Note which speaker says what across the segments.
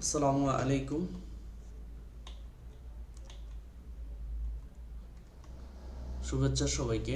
Speaker 1: আসসালামু আলাইকুম। শুভেচ্ছা সবাইকে।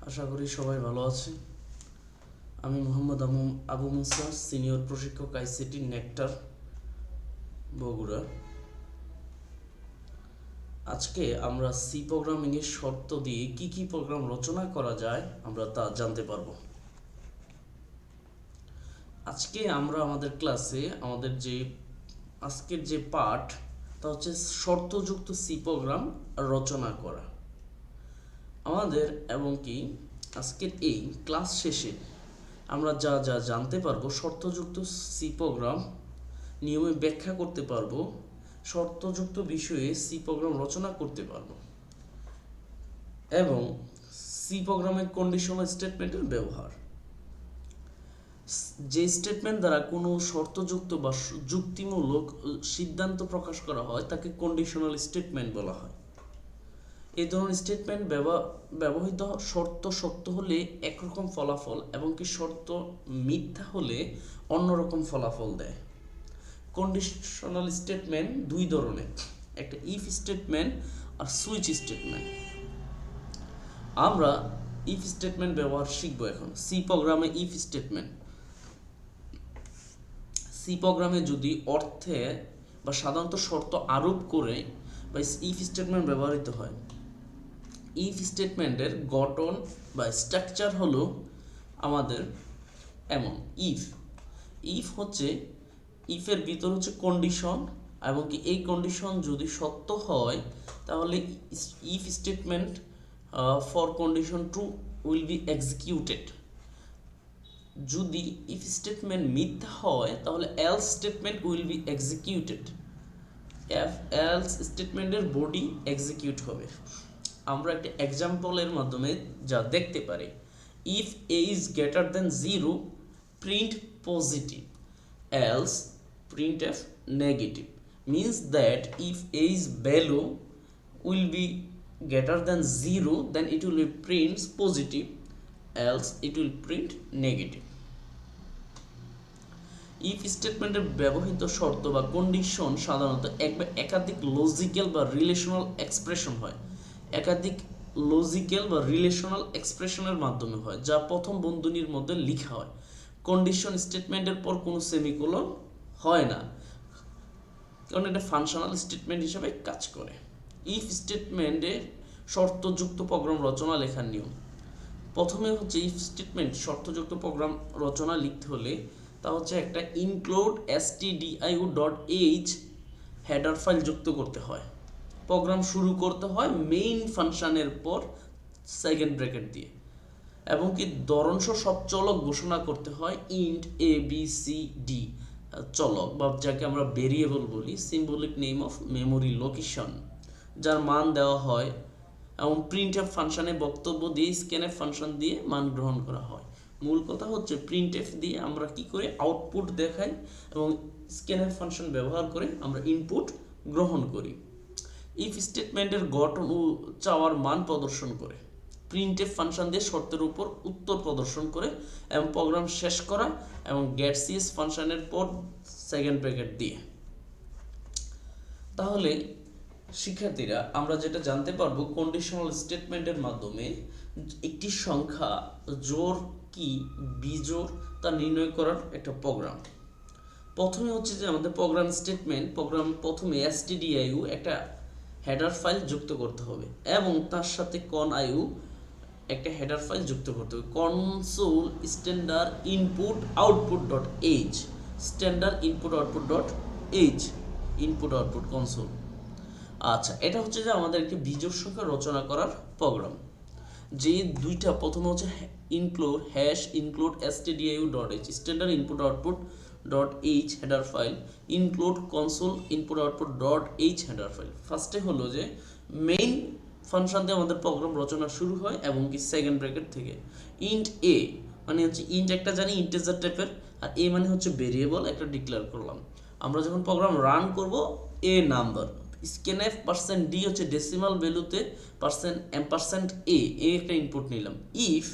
Speaker 1: আশা করি সবাই ভালো আছে। আমি মোহাম্মদ আবু মুসা, সিনিয়র প্রশিক্ষক, আইসিটি নেকটার, বগুড়া। আজকে আমরা সি প্রোগ্রামিং এর শর্ত দিয়ে কি কি প্রোগ্রাম রচনা করা যায় আমরা তা জানতে পারবো। আজকে আমরা আমাদের ক্লাসে আজকের যে পাঠ তা হচ্ছে শর্তযুক্ত সি প্রোগ্রাম রচনা করা। আমাদের এবং কি আজকের এই ক্লাস শেষে আমরা যা যা জানতে পারবো, শর্তযুক্ত সি প্রোগ্রাম নিয়মে ব্যাখ্যা করতে পারবো, শর্তযুক্ত বিষয়ে সি প্রোগ্রাম রচনা করতে পারবো এবং সি প্রোগ্রামের কন্ডিশনাল স্টেটমেন্টের ব্যবহার। যে স্টেটমেন্ট দ্বারা কোনো শর্তযুক্ত বা যুক্তিমূলক সিদ্ধান্ত প্রকাশ করা হয় তাকে কন্ডিশনাল স্টেটমেন্ট বলা হয়। এই ধরনের স্টেটমেন্ট ব্যবহৃত শর্ত সত্য হলে একরকম ফলাফল এবং কি শর্ত মিথ্যা হলে অন্যরকম ফলাফল দেয়। কন্ডিশনাল স্টেটমেন্ট দুই ধরনের, একটা ইফ স্টেটমেন্ট আর সুইচ স্টেটমেন্ট। আমরা ইফ স্টেটমেন্ট ব্যবহার শিখবো এখন। সি প্রোগ্রামে ইফ স্টেটমেন্ট, সি প্রোগ্রামে যদি অর্থে বা সাধারণত শর্ত আরোপ করে বা ইফ স্টেটমেন্ট ব্যবহৃত হয়। ইফ স্টেটমেন্টের গঠন বা স্ট্রাকচার হলো আমাদের এমন। ইফ হচ্ছে, ইফের ভিতর হচ্ছে কন্ডিশন এবং কি এই কন্ডিশন যদি সত্য হয় তাহলে if statement for condition true will be executed. যদি ইফ স্টেটমেন্ট মিথ্যা হয় তাহলে else statement will be executed. Else স্টেটমেন্টের বডি এক্সিকিউট হবে। আমরা একটা এক্সাম্পলের মাধ্যমে যা দেখতে পারি। If A is greater than 0 print positive, else print F negative. means that if a is value will be greater than 0 then it will be prints positive, else it will print negative. If স্টেটমেন্টের ব্যবহৃত শর্ত বা condition সাধারণত এক বা একাধিক logical বা relational expression হয়। একাধিক লজিক্যাল বা রিলেশনাল এক্সপ্রেশনের মাধ্যমে হয়, যা প্রথম বন্ধনীর মধ্যে লেখা হয়। কন্ডিশন স্টেটমেন্টের পর কোনো সেমিকোলন হয় না, কারণ এটা ফাংশনাল স্টেটমেন্ট হিসেবে কাজ করে। ইফ স্টেটমেন্টে শর্তযুক্ত প্রোগ্রাম রচনা লেখার নিয়ম। প্রথমে হচ্ছে ইফ স্টেটমেন্ট শর্তযুক্ত প্রোগ্রাম রচনা লিখতে হলে তা হচ্ছে একটা ইনক্লুড stdio.h হেডার ফাইল যুক্ত করতে হয়। প্রোগ্রাম শুরু করতে হয় মেইন ফাংশনের পর সেকেন্ড ব্র্যাকেট দিয়ে, এবং কি দরনসহ সব চলক ঘোষণা করতে হয় int A B C D চলক, বা যাকে আমরা ভেরিয়েবল বলি, symbolic name of memory location, যার মান দেওয়া হয় এবং প্রিন্টএফ ফাংশনে বক্তব্য দিয়ে স্ক্যানএফ ফাংশন দিয়ে মান গ্রহণ করা হয়। মূল কথা হচ্ছে প্রিন্টএফ দিয়ে আমরা কি করে আউটপুট দেখাই এবং স্ক্যানএফ ফাংশন ব্যবহার করে আমরা ইনপুট গ্রহণ করি। ইফ স্টেটমেন্টের গঠন ও চাওয়ার মান প্রদর্শন করে। প্রিন্টএফ ফাংশন দিয়ে শর্তের উপর উত্তর প্রদর্শন করে এবং প্রোগ্রাম শেষ করা এবং গেটসিএস ফাংশনের পর সেকেন্ড ব্র্যাকেট দিয়ে। তাহলে শিক্ষার্থীরা আমরা যেটা জানতে পারবো কন্ডিশনাল স্টেটমেন্টের মাধ্যমে একটি সংখ্যা জোড় কি বিজোড় তা নির্ণয় করার একটা প্রোগ্রাম। প্রথমে হচ্ছে যে আমাদের প্রোগ্রাম স্টেটমেন্ট, প্রোগ্রাম প্রথমে stdio একটা হেডার ফাইল যুক্ত করতে হবে এবং তার সাথে conIO একটা হেডার ফাইল যুক্ত করতে হবে। Console standard input output dot H, standard input output dot H, input output console. আচ্ছা, এটা হচ্ছে যে আমাদের একটি বিজোড় সংখ্যা রচনা করার প্রোগ্রাম। যে দুইটা, প্রথমে হচ্ছে include include stdio.h standard input output dot H header file, include console input output dot H header file. ফার্স্টে হলো যে মেইন ফাংশন দিয়ে আমাদের প্রোগ্রাম রচনা শুরু হয় এবং কি সেকেন্ড ব্র্যাকেট থেকে ইন্ট এ মানে হচ্ছে ইন্ট একটা জানি ইন্টিজার টাইপের, আর এ মানে হচ্ছে ভেরিয়েবল একটা ডিক্লেয়ার করলাম। আমরা যখন প্রোগ্রাম রান করব এ নাম্বার, স্ক্যানএফ পার্সেন্ট ডি হচ্ছে ডেসিমাল ভ্যালুতে পার্সেন্ট এ একটা ইনপুট নিলাম। ইফ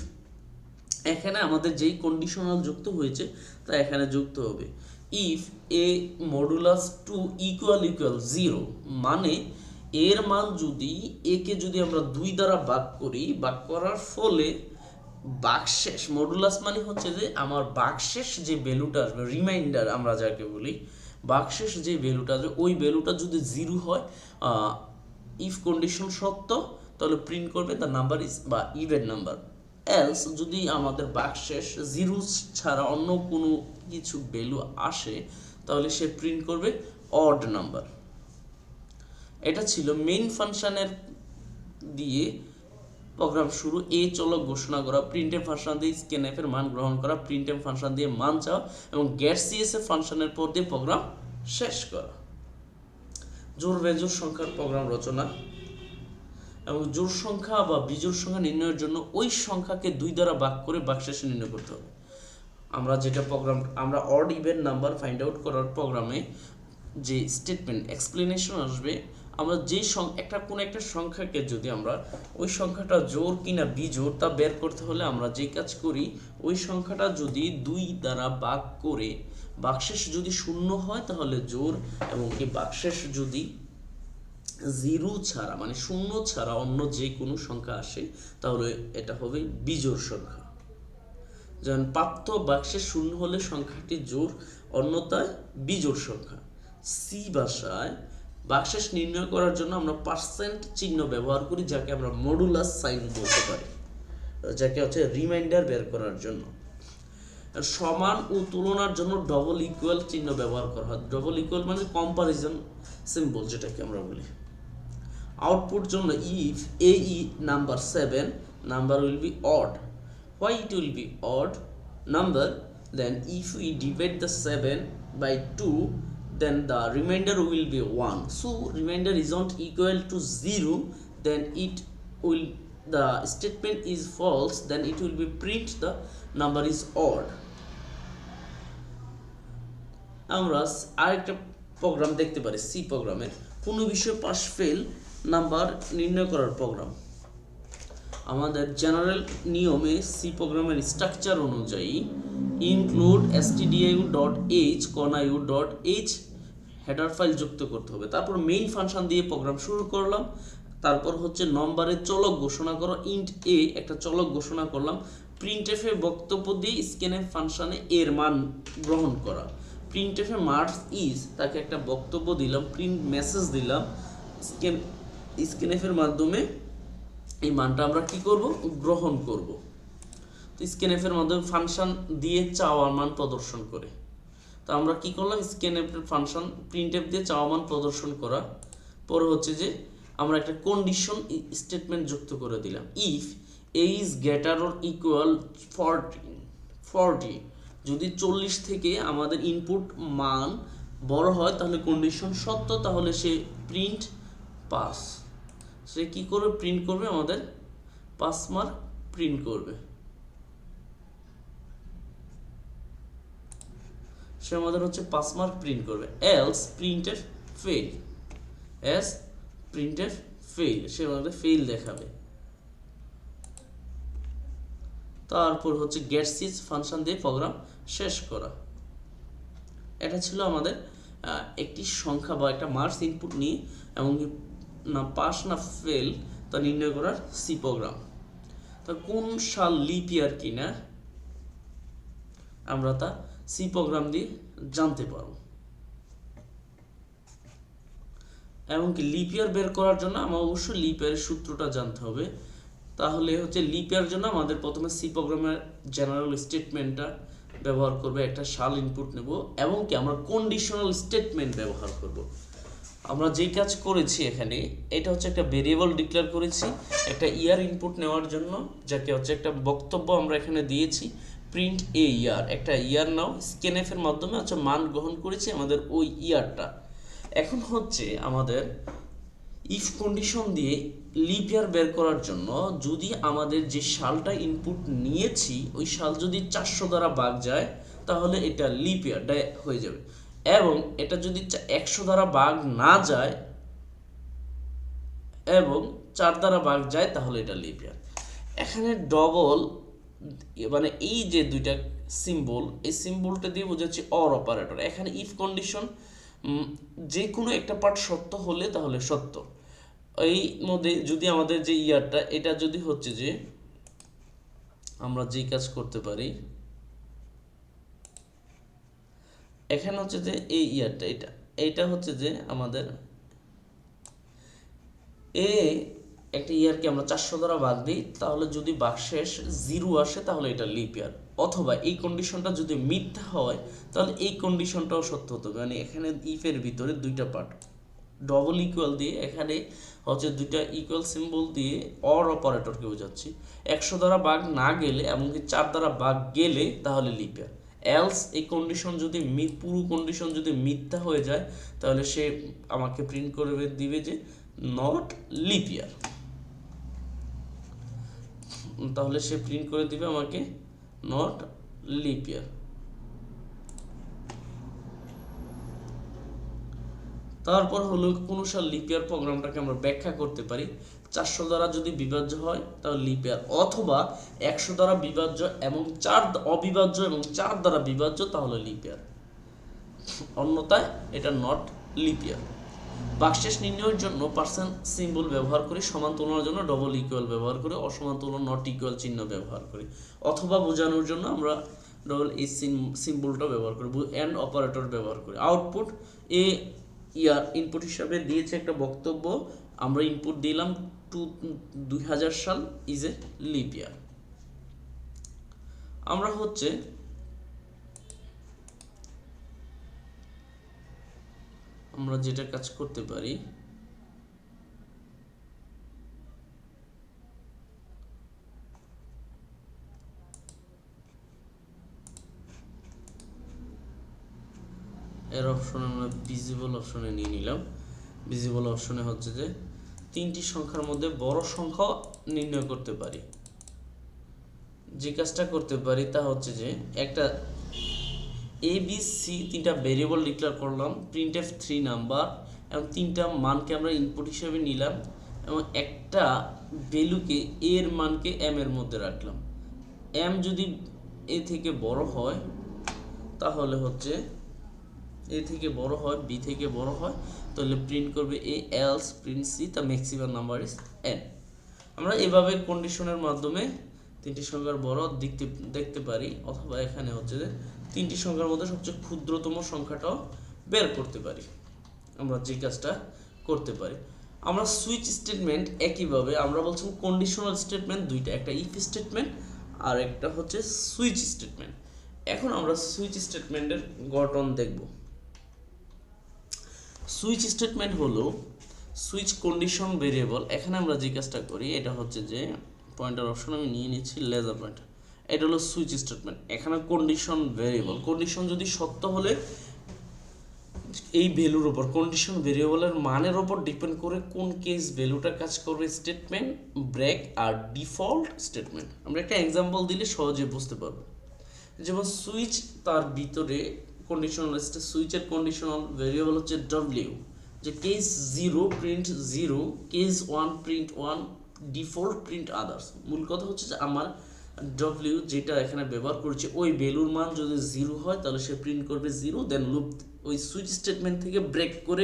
Speaker 1: এখানে আমাদের যেই কন্ডিশনাল যুক্ত হয়েছে তা এখানে যুক্ত হবে। ইফ এ মডুলাস 2 ইকুয়াল 0, মানে এর মান যদি একে যদি আমরা 2 দ্বারা ভাগ করি, ভাগ করার ফলে ভাগশেষ, মডুলাস মানে হচ্ছে যে আমার ভাগশেষ যে ভ্যালুটা আসবে, রিমাইন্ডার আমরা যাকে বলি, ভাগশেষ যে ভ্যালুটা আসবে ওই ভ্যালুটা যদি 0 হয়, ইফ কন্ডিশন সত্য, তাহলে প্রিন্ট করবে দ্য নাম্বার ইজ বা ইভেন নাম্বার। এলস যদি আমাদের ভাগশেষ 0 ছাড়া অন্য কোনো কিছু ভ্যালু আসে, তাহলে সে প্রিন্ট করবে অড নাম্বার। এটা ছিল মেইন ফাংশনের দিয়ে প্রোগ্রাম শুরু। এ চলক ঘোষণা করা, প্রিন্টএফ ফাংশন দিয়ে স্ক্যানএফ এর মান গ্রহণ করা, প্রিন্টএফ ফাংশন দিয়ে মান চাওয়া এবং গেট সিএসএফ ফাংশনের পর দিয়ে প্রোগ্রাম শেষ করা। জোড় বেজোড় সংখ্যার প্রোগ্রাম রচনা এবং জোড় সংখ্যা বা বিজোড় সংখ্যা নির্ণয়ের জন্য ওই সংখ্যাকে 2 দ্বারা ভাগ করে ভাগশেষে নির্ণয় করতে হবে। আমরা যেটা প্রোগ্রাম, আমরা odd even number find out করার প্রোগ্রামে যে স্টেটমেন্ট এক্সপ্লেনেশন আসবে, আমরা যে কোনো একটা সংখ্যাকে যদি আমরা ওই সংখ্যাটা জোড় কিনা বিজোড় তা বের করতে হলে আমরা যে কাজ করি, ওই সংখ্যাটা যদি 2 দ্বারা ভাগ করে ভাগশেষ যদি 0 হয় তাহলে জোড়, এবং কি ভাগশেষ যদি 0 ছাড়া মানে 0 ছাড়া অন্য যে কোনো সংখ্যা আসে তাহলে এটা হবে বিজোড় সংখ্যা। যেমন প্রাপ্ত ভাগশেষ 0 হলে সংখ্যাটি জোড়, অন্যথায় বিজোড় সংখ্যা। সি ভাষায় ভাগশেষ নির্ণয় করার জন্য আমরা পার্সেন্ট চিহ্ন ব্যবহার করি, যাকে আমরা মডুলাস সাইন বলতে পারি, যাকে হচ্ছে রিমাইন্ডার বের করার জন্য। সমান ও তুলনার জন্য ডবল ইকুয়াল চিহ্ন ব্যবহার করা হয়। ডবল ইকুয়াল মানে কম্পারিজন সিম্বল যেটাকে আমরা বলি। আউটপুট জন্য if A number 7, number will be odd. Why it will be odd number? Then if we divide the 7 by 2, then the remainder will be 1. So remainder is not equal to 0, then it will, the statement is false, then it will be print the number is odd. আমরা আরেকটা programme দেখতে পারি C প্রোগ্রামের, কোনো বিষয়ে pass fail number নির্ণয় করার programme. আমাদের জেনারেল নিয়মে সি প্রোগ্রামের স্ট্রাকচার অনুযায়ী include stdio.h conu.h header file যুক্ত করতে হবে। তারপর মেইন ফাংশন দিয়ে প্রোগ্রাম শুরু করলাম। তারপর হচ্ছে নম্বরের চলক ঘোষণা করা, ইন্ট এ একটা চলক ঘোষণা করলাম। প্রিন্টএফ এ বক্তব্য দিয়ে স্ক্যানএফ ফাংশনে এর মান গ্রহণ করা। প্রিন্টএফ এ মার্কস ইজ, তাকে একটা বক্তব্য দিলাম, প্রিন্ট মেসেজ দিলাম, স্ক্যানএফ এর মাধ্যমে এই মানটা আমরা কি করব, গ্রহণ করব। তো স্ক্যানএফ এর মাধ্যমে ফাংশন দিয়ে চাওয়া মান প্রদর্শন করে। তো আমরা কি করলাম, স্ক্যানএফ এর ফাংশন প্রিন্টএফ দিয়ে চাওয়া মান প্রদর্শন করা। পরে হচ্ছে যে আমরা একটা কন্ডিশন স্টেটমেন্ট যুক্ত করে দিলাম, if A is greater or equal 40, যদি 40 থেকে আমাদের ইনপুট মান বড় হয় তাহলে কন্ডিশন সত্য, তাহলে সে প্রিন্ট পাস, সে কি করবে, প্রিন্ট করবে আমাদের পাস মার্ক প্রিন্ট করবে, সে আমাদের হচ্ছে পাস মার্ক প্রিন্ট করবে। Else printf fail, sprintf fail, সে আমাদের ফেল দেখাবে। তারপর হচ্ছে গেট সিজ ফাংশন দিয়ে প্রোগ্রাম শেষ করা। এটা ছিল আমাদের একটি সংখ্যা বা একটা মার্কস ইনপুট নিয়ে এবং না পাস না ফেল তা নির্ণয় করার সি প্রোগ্রাম। তা কোন সাল লিপ ইয়ার কিনা আমরা তা সি প্রোগ্রাম দিয়ে জানতে পারবো। এমনকি লিপ ইয়ার বের করার জন্য আমার অবশ্যই লিপ ইয়ারের সূত্রটা জানতে হবে। তাহলে হচ্ছে লিপ ইয়ার জন্য আমাদের প্রথমে সি প্রোগ্রামের জেনারেল স্টেটমেন্টটা ব্যবহার করবে, একটা সাল ইনপুট নেব এবং কি আমরা কন্ডিশনাল স্টেটমেন্ট ব্যবহার করব। আমরা যেই কাজ করেছি এখানে, এটা হচ্ছে একটা ভেরিয়েবল ডিক্লেয়ার করেছি একটা ইয়ার ইনপুট নেওয়ার জন্য, যাকে হচ্ছে একটা বক্তব্য আমরা এখানে দিয়েছি প্রিন্ট এ ইয়ার, একটা ইয়ার নাও, স্ক্যানএফ এর মাধ্যমে হচ্ছে মান গ্রহণ করেছি আমাদের ওই ইয়ারটা। এখন হচ্ছে আমাদের ইফ কন্ডিশন দিয়ে লিপ ইয়ার বের করার জন্য যদি আমাদের যে সালটা ইনপুট নিয়েছি ওই সাল যদি 400 দ্বারা ভাগ যায় তাহলে এটা লিপ ইয়ার হয়ে যাবে, এবং এটা যদি 100 দ্বারা ভাগ না যায় এবং 4 দ্বারা ভাগ যায় তাহলে এটা লিপ ইয়ার। এখানে ডবল মানে এই যে দুইটা সিম্বল, এই সিম্বলটা দিয়ে বোঝাচ্ছি অর অপারেটর। এখানে ইফ কন্ডিশন যে কোনো একটা পার্ট সত্য হলে তাহলে সত্য। এই মধ্যে যদি আমাদের যে ইয়ারটা এটা যদি হচ্ছে যে আমরা যে কাজ করতে পারি, এখানে হচ্ছে যে এই ইয়ারটা এইটা হচ্ছে যে আমাদের একটা ইয়ারকে আমরা 400 দ্বারা ভাগ দিই, তাহলে যদি ভাগশেষ 0 আসে তাহলে এটা লিপ ইয়ার। অথবা এই কন্ডিশনটা যদি মিথ্যা হয় তাহলে এই কন্ডিশনটাও সত্য হতে হবে। মানে এখানে ইফের ভিতরে দুইটা পার্ট ডবল ইকুয়াল দিয়ে, এখানে হচ্ছে দুইটা ইকুয়াল সিম্বল দিয়ে অর অপারেটরকে বোঝাচ্ছি। 100 দ্বারা ভাগ না গেলে এমনকি 4 দ্বারা ভাগ গেলে তাহলে লিপ ইয়ার। এলস এই কন্ডিশন যদি পুরো কন্ডিশন যদি মিথ্যা হয়ে যায় তাহলে সে আমাকে প্রিন্ট করে দিবে যে নট লিপ ইয়ার। তাহলে সে প্রিন্ট করে দিবে আমাকে নট লিপ ইয়ার। তারপর হলো কোন সাল লিপ ইয়ার প্রোগ্রামটাকে আমরা ব্যাখ্যা করতে পারি। 400 দ্বারা যদি বিভাজ্য হয় তাহলে লিপ ইয়ার, অথবা 100 দ্বারা বিভাজ্য এবং 4 অবিভাজ্য এবং 4 দ্বারা বিভাজ্য তাহলে লিপ ইয়ার, অন্যথায় এটা নট লিপ ইয়ার। ভাগশেষ নির্ণয়ের জন্য পার্সেন্ট সিম্বল ব্যবহার করি, সমান তুলনার জন্য ডবল ইকুয়াল ব্যবহার করি, অসমান তুলনা নট ইকুয়াল চিহ্ন ব্যবহার করি, অথবা বোঝানোর জন্য আমরা ডবল এই সিম্বলটা ব্যবহার করি, এন্ড অপারেটর ব্যবহার করি। আউটপুট এ ইয়ার ইনপুট হিসাবে দিয়েছে একটা বক্তব্য, আমরা ইনপুট দিলাম 2000 সাল ইজ এ লিপ ইয়ার। আমরা হচ্ছে আমরা যেটা কাজ করতে পারি, এর অপশনে আমরা ভিজিবল অপশনে নিয়ে নিলাম। ভিজিবল অপশনে হচ্ছে যে 3টি সংখ্যার মধ্যে বড় সংখ্যা নির্ণয় করতে পারি। যে কাজটা করতে পারি তা হচ্ছে যে একটা এ বি সি 3টা ভেরিয়েবল ডিক্লেয়ার করলাম, প্রিন্টএফ 3 নাম্বার, এবং 3টা মানকে আমরা ইনপুট হিসেবে নিলাম এবং একটা ভ্যালুকে এর মানকে এম এর মধ্যে রাখলাম। এম যদি এ থেকে বড় হয় তাহলে হচ্ছে এ থেকে বড় হয়, বি থেকে বড় হয় তাহলে প্রিন্ট করবে A, else print C, the maximum number is N. আমরা এভাবে কন্ডিশনের মাধ্যমে 3টি সংখ্যার বড় দেখতে পারি, অথবা এখানে হচ্ছে যে 3টি সংখ্যার মধ্যে সবচেয়ে ক্ষুদ্রতম সংখ্যাটাও বের করতে পারি। আমরা যে কাজটা করতে পারি, আমরা সুইচ স্টেটমেন্ট একইভাবে আমরা বলছি কন্ডিশনাল স্টেটমেন্ট দুইটা, একটা ইফ স্টেটমেন্ট আর একটা হচ্ছে সুইচ স্টেটমেন্ট। এখন আমরা সুইচ স্টেটমেন্টের গঠন দেখব। সুইচ স্টেটমেন্ট হলো সুইচ কন্ডিশন ভেরিয়েবল। এখানে আমরা যে কাজটা করি এটা হচ্ছে যে পয়েন্টার অপশন আমি নিয়ে নিচ্ছি, লেজার পয়েন্টার, এটা হলো সুইচ স্টেটমেন্ট। এখানে কন্ডিশন ভেরিয়েবল, কন্ডিশন যদি সত্য হলে এই ভ্যালুর উপর, কন্ডিশন ভেরিয়েবলের মানের উপর ডিপেন্ড করে কোন কেস ভ্যালুটা কাজ করবে, স্টেটমেন্ট, ব্রেক আর ডিফল্ট স্টেটমেন্ট। আমরা একটা এক্সাম্পল দিলে সহজে বুঝতে পারবো। যেমন সুইচ, তার ভিতরে কন্ডিশনাল সুইচের কন্ডিশনাল ভেরিয়েবল হচ্ছে ডব্লিউ, যে case 0 print 0, case 1 print 1, default print others. মূল কথা হচ্ছে যে আমার ডব্লিউ যেটা এখানে ব্যবহার করছে ওই ভ্যালুর মান যদি 0 হয় তাহলে সে প্রিন্ট করবে 0, দেন লুপ ওই সুইচ স্টেটমেন্ট থেকে ব্রেক করে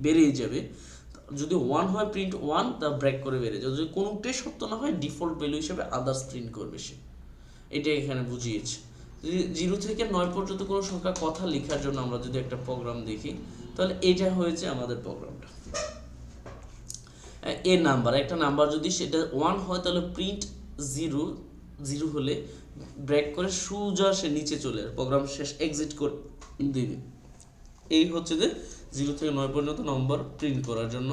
Speaker 1: বেরিয়ে যাবে। যদি 1 হয় প্রিন্ট 1, তা ব্রেক করে বেরিয়ে যাবে। যদি কোনোটাই সত্য না হয় ডিফল্ট ভ্যালু হিসেবে আদার্স প্রিন্ট করবে সে। এটা এখানে বুঝিয়েছে। যদি 0 থেকে 9 পর্যন্ত কোনো সংখ্যা কথা লেখার জন্য আমরা যদি একটা প্রোগ্রাম দেখি তাহলে এটা হয়েছে আমাদের প্রোগ্রামটা। এ নাম্বার, একটা নাম্বার যদি সেটা 1 হয় তাহলে প্রিন্ট 0, 0 হলে ব্রেক করে সোজা সে নিচে চলে আসে, প্রোগ্রাম শেষ এক্সিট করে দিবে। এই হচ্ছে যে 0 থেকে 9 পর্যন্ত নম্বর প্রিন্ট করার জন্য।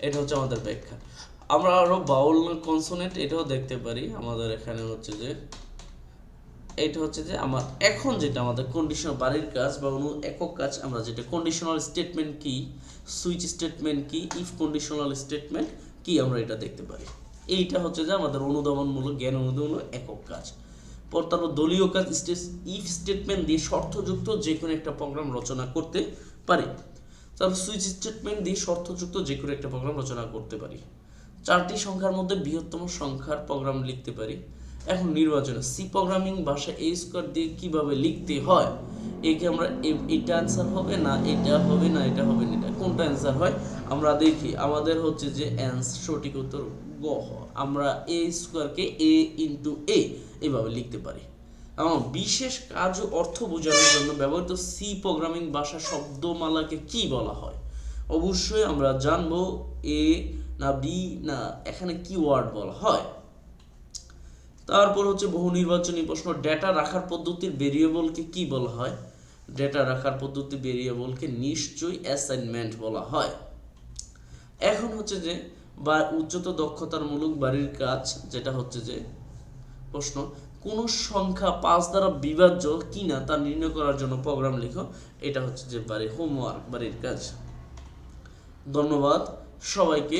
Speaker 1: এটা হচ্ছে আমাদের ব্যাখ্যা। আমরা আরো বাউল কনসোনেন্ট এটাও দেখতে পারি। আমাদের এখানে হচ্ছে যে এটা হচ্ছে যে আমার এখন যেটা আমাদের কন্ডিশনাল বাড়ির কাজ বা একক কাজ, আমরা যেটা কন্ডিশনাল স্টেটমেন্ট কি, সুইচ স্টেটমেন্ট কি, ইফ কন্ডিশনাল স্টেটমেন্ট কি, আমরা এটা দেখতে পারি। এইটা হচ্ছে যে আমাদের অনুধাবনমূলক জ্ঞান অনুধাবন একক কাজ। পর তারপর দলীয় কাজ, ইফ স্টেটমেন্ট দিয়ে শর্তযুক্ত যে কোনো একটা প্রোগ্রাম রচনা করতে পারি। তারপর সুইচ স্টেটমেন্ট দিয়ে শর্তযুক্ত যে কোনো একটা প্রোগ্রাম রচনা করতে পারি। 4টি সংখ্যার মধ্যে বৃহত্তম সংখ্যার প্রোগ্রাম লিখতে পারি। এখন নির্বাচনে সি প্রোগ্রামিং ভাষা এ স্কোয়ার দিয়ে কিভাবে লিখতে হয়, একে আমরা এটা অ্যান্সার হবে না, এটা হবে না, এটা হবে না, এটা কোনটা অ্যান্সার হয় আমরা দেখি। আমাদের হচ্ছে যে সঠিক উত্তর গ। আমরা এ স্কোয়ারকে এ ইন্টু এ এভাবে লিখতে পারি। এবং বিশেষ কাজ ও অর্থ বোঝানোর জন্য ব্যবহৃত সি প্রোগ্রামিং ভাষা শব্দমালাকে কি বলা হয়? অবশ্যই আমরা জানবো এ না বি না এখানে কি ওয়ার্ড বলা হয়। তারপর হচ্ছে বহু নির্বাচনী প্রশ্ন, ডেটা রাখার পদ্ধতির ভেরিয়েবলকে কি বলা হয়? ডেটা রাখার পদ্ধতি ভেরিয়েবলকে নিশ্চয়ই অ্যাসাইনমেন্ট বলা হয়। এখন হচ্ছে যে বা উচ্চতর দক্ষতার মূলক বাড়ির কাজ, যেটা হচ্ছে যে প্রশ্ন, কোন সংখ্যা 5 দ্বারা বিভাজ্য কিনা তা নির্ণয় করার জন্য প্রোগ্রাম লিখো। এটা হচ্ছে যে হোমওয়ার্ক, বাড়ির কাজ। ধন্যবাদ সবাইকে।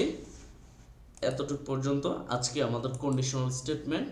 Speaker 1: এতটুকু পর্যন্ত আজকে আমাদের কন্ডিশনাল স্টেটমেন্ট।